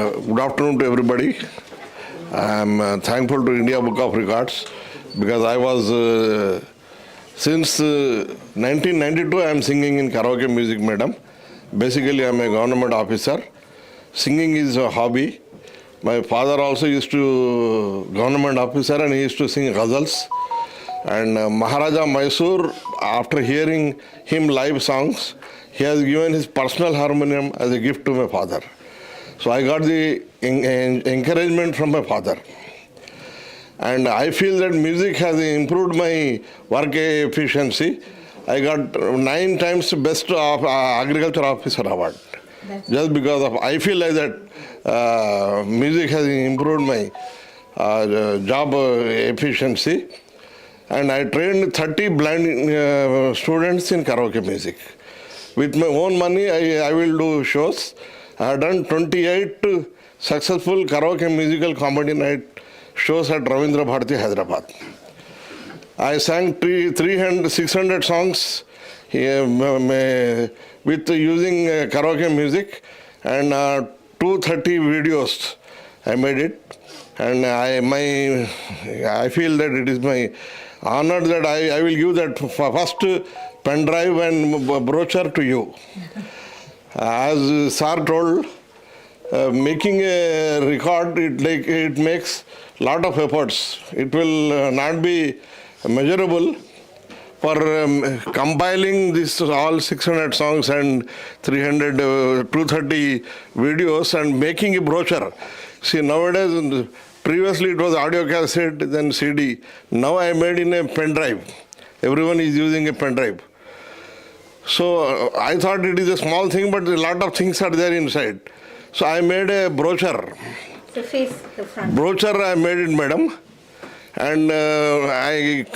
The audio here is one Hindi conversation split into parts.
Good afternoon to everybody. I am thankful to India Book of Records because I was since 1992 I am singing in karaoke music, madam. Basically, I am a government officer. Singing is a hobby. My father also used to government officer and he used to sing ghazals. And Maharaja Mysore, after hearing him live songs, he has given his personal harmonium as a gift to my father. So I got the encouragement from my father. And I feel that music has improved my work efficiency. I got 9 times best of agriculture officer award. Just because of, I feel like that music has improved my job efficiency. And I trained 30 blind students in karaoke music. With my own money, I will do shows. I have done 28 successful karaoke musical comedy night shows at Ravindra Bharati, Hyderabad. I sang 600 songs with using karaoke music and 230 videos. I made it, and I feel that it is my honor that I will give that first pen drive and brochure to you. As Sir told, making a record, it makes lot of efforts. It will not be measurable. For compiling this all 600 songs and 230 videos and making a brochure. See, nowadays, previously it was audio cassette, then CD. Now I made in a pen drive. Everyone is using a pen drive. So I thought it is a small thing, but a lot of things are there inside. So I made a brochure. So face the front. Brochure I made it, madam. And I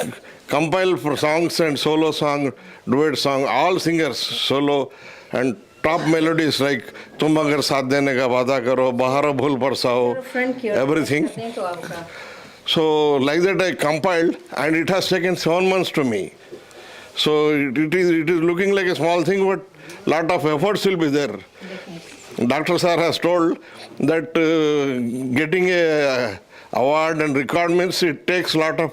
compiled for songs and solo song, duet song, all singers, solo and top melodies like Tum Agar Saath Dene Ka Wada Karo, Bahara Bhul Barsao, everything. So like that I compiled, and it has taken 7 months to me. So it is looking like a small thing, but lot of efforts will be there. Dr. Sir has told that getting a award and record means it takes lot of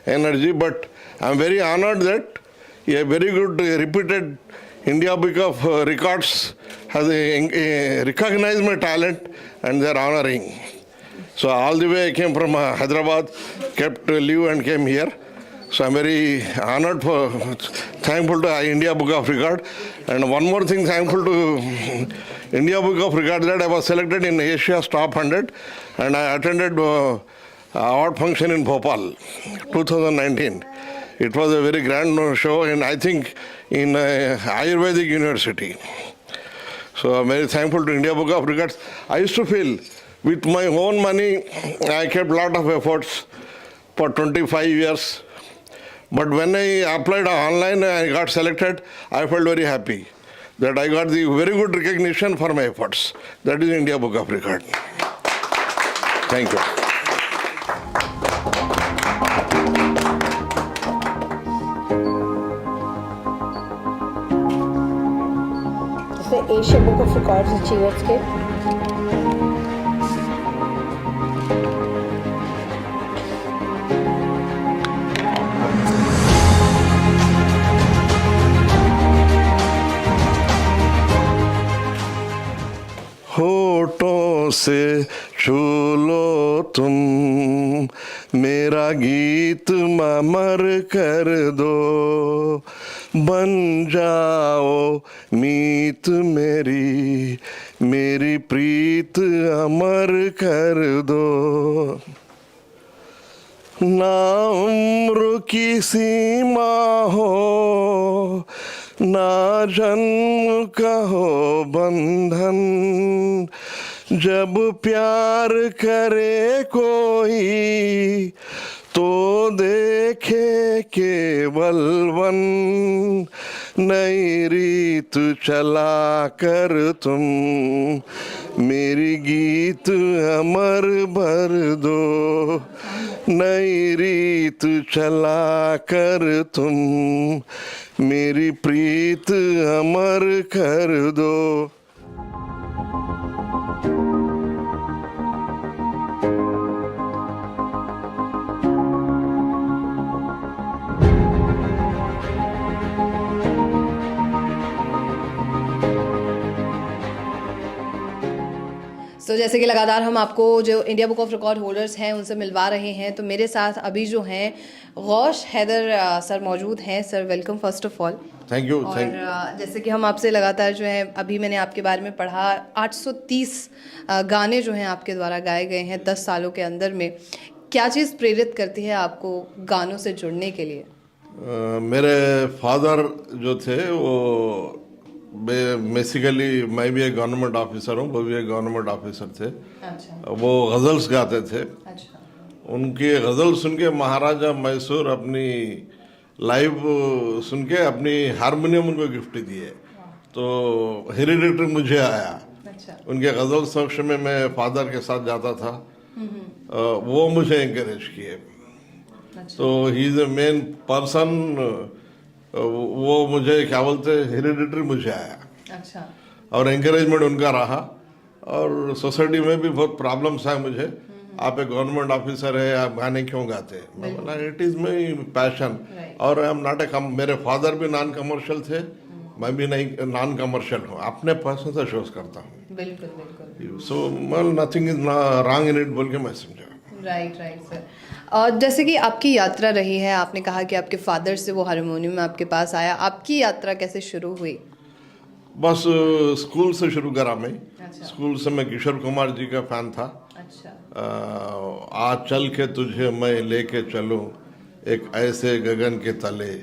energy, but I am very honored that a very good reputed India Book of Records has recognized my talent and they are honoring. So all the way I came from Hyderabad, kept leave and came here. So I'm very honored, thankful to India Book of Records. And one more thing, thankful to India Book of Records that I was selected in Asia's Top 100 and I attended award function in Bhopal, 2019. It was a very grand show, and I think in Ayurvedic University. So I'm very thankful to India Book of Records. I used to feel with my own money, I kept lot of efforts for 25 years. But when I applied online, I got selected, I felt very happy that I got the very good recognition for my efforts. That is India Book of Records. Thank you. Asia Book of Records Achievers के होठों से छू लो तुम मेरा गीत अमर कर दो बन जाओ मीत मेरी प्रीत अमर कर दो ना उम्र की सीमा हो ना जन्म का हो बंधन जब प्यार करे कोई तो देखे केवल वन नई रीत चला कर तुम मेरी गीत अमर भर दो नई रीत चला कर तुम मेरी प्रीत अमर कर दो जैसे कि लगातार हम आपको जो India Book of record holders हैं उनसे मिलवा रहे हैं, तो मेरे साथ अभी जो हैं गौश हैदर सर मौजूद हैं। Sir welcome first of all. Thank you. और जैसे कि हम आपसे लगातार जो है, अभी मैंने आपके बारे में पढ़ा 830 गाने जो हैं आपके द्वारा गाए गए हैं 10 सालों के अंदर में। क्या चीज़ प्रेरित करती है आपको गानों से जुड़ने के लिए? मेरे फादर जो थे वो बेसिकली, मैं भी एक गवर्नमेंट ऑफिसर हूँ, वो भी एक गवर्नमेंट ऑफिसर थे। अच्छा वो गज़ल्स गाते थे। अच्छा उनकी गज़ल सुन के महाराजा मैसूर अपनी लाइव सुन के अपनी हारमोनियम उनको गिफ्ट दिए, तो हेरिडिटरी मुझे आया। अच्छा उनके गज़ल सख्श में मैं फादर के साथ जाता था, वो मुझे एंकरेज किए। तो he is a main person, वो मुझे क्या बोलते हेरिडिटरी मुझे आया अच्छा और एंकरेजमेंट उनका रहा। और सोसाइटी में भी बहुत प्रॉब्लम्स है मुझे, आप एक गवर्नमेंट ऑफिसर है, आप गाने क्यों गाते हैं? मैं बोला इट इज़ माई पैशन और आई एम नॉट ए मेरे फादर भी नॉन कमर्शियल थे, मैं भी नहीं नॉन कमर्शियल हूँ, अपने पैसों से शोज करता हूँ। बिल्कुल बिल्कुल। So well nothing is wrong in it बोल के मैं समझा। Right right sir. और जैसे कि आपकी यात्रा रही है, आपने कहा कि आपके फादर से वो हारमोनियम आपके पास आया, आपकी यात्रा कैसे शुरू हुई? बस स्कूल से शुरू करा मैं। अच्छा। स्कूल से मैं किशोर कुमार जी का फैन था। अच्छा आज चल के तुझे मैं लेके चलूं एक ऐसे गगन के तले,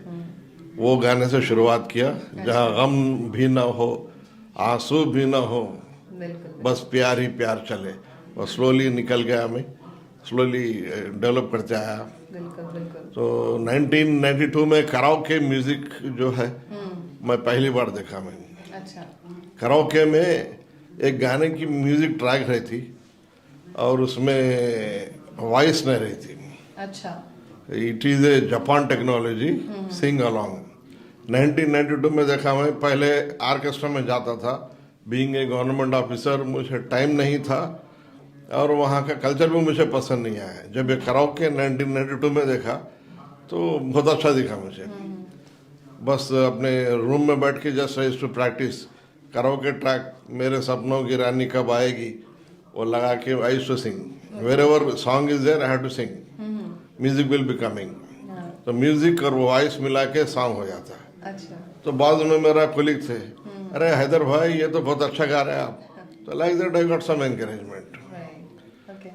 वो गाने से शुरुआत किया। जहाँ गम भी ना हो, आंसू भी ना हो, बिल्कुल बस प्यार ही प्यार चले। और स्लोली निकल गया, मैं स्लोली डेवलप करते आया। बिल्कुल बिल्कुल। तो 1992 में कराओके म्यूजिक जो है मैं पहली बार देखा। मैंने अच्छा कराओके में एक गाने की म्यूजिक ट्रैक रही थी और उसमें वॉइस नहीं रही थी। अच्छा it is A Japan technology, sing along. 1992 में देखा। मैं पहले आर्केस्ट्रा में जाता था, बीइंग ए गवर्नमेंट ऑफिसर मुझे टाइम नहीं था और वहाँ का कल्चर भी मुझे पसंद नहीं आया। जब ये कराओके 1992 में देखा तो बहुत अच्छा दिखा मुझे। बस अपने रूम में बैठ के just I to practice karaoke track, मेरे सपनों की रानी कब आएगी, वो लगा के I to sing. Wherever song is there I have to sing, music will be coming. तो म्यूजिक और वॉइस मिला के सॉन्ग हो जाता है। अच्छा तो बाद में मेरा कोलिग थे, अरे हैदर भाई ये तो बहुत अच्छा गा रहे हैं आप। तो like that I got some encouragement. Right okay.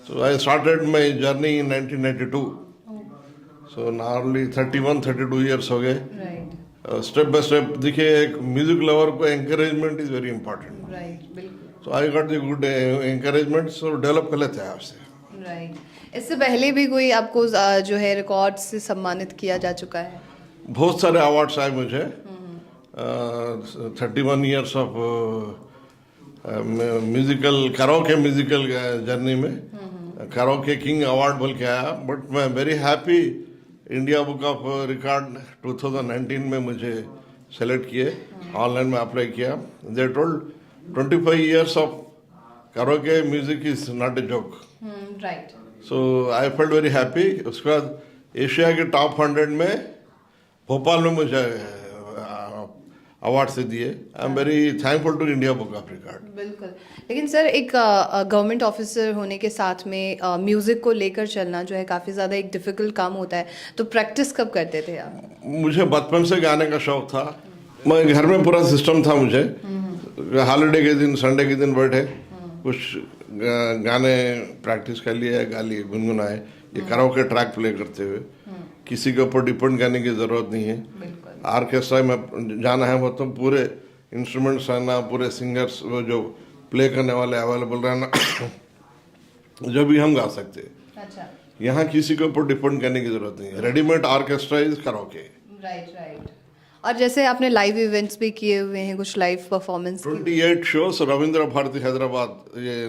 So I started my journey in 1992. So normally 31-32 years हो गए। राइट स्टेप बाय स्टेप देखिए, एक म्यूजिक लवर को encouragement is very important. Right बिल्कुल। So I got the good encouragement, so develop कर लेते हैं आपसे। राइट, इससे पहले भी कोई आपको जो है रिकॉर्ड से सम्मानित किया जा चुका है? बहुत सारे अवार्ड्स आए मुझे 31 years of musical karaoke musical journey में। कराओके किंग अवार्ड बोल के आया। बट मैं very happy, India Book of record 2019 में मुझे सेलेक्ट किए, ऑनलाइन में अप्लाई किया। They told 25 years of karaoke music is not a joke. Right. So I felt very happy. उसके बाद एशिया के टॉप 100 में भोपाल में मुझे अवार्ड से दिए। I am very thankful to India Book of Record. बिल्कुल, लेकिन सर एक गवर्नमेंट ऑफिसर होने के साथ में म्यूज़िक को लेकर चलना जो है काफ़ी ज़्यादा एक डिफ़िकल्ट काम होता है, तो प्रैक्टिस कब करते थे आप? मुझे बचपन से गाने का शौक था। मैं घर में पूरा सिस्टम था मुझे। हॉलीडे के दिन, संडे के दिन बैठे कुछ गाने प्रैक्टिस कर लिए, गा लिए, गुनगुनाए। ये कराओके ट्रैक प्ले करते हुए किसी के ऊपर डिपेंड करने की ज़रूरत नहीं है। ऑर्केस्ट्रा में जाना है वो तो पूरे इंस्ट्रूमेंट्स रहना, पूरे सिंगर्स वो जो प्ले करने वाले अवेलेबल रहना जो भी हम गा सकते हैं। अच्छा। यहाँ किसी के ऊपर डिपेंड करने की जरूरत नहीं है। Readymade orchestra is karaoke. Right right. और जैसे आपने लाइव इवेंट्स भी किए हुए हैं, कुछ live performance 28 shows Ravindra Bharathi Hyderabad, ये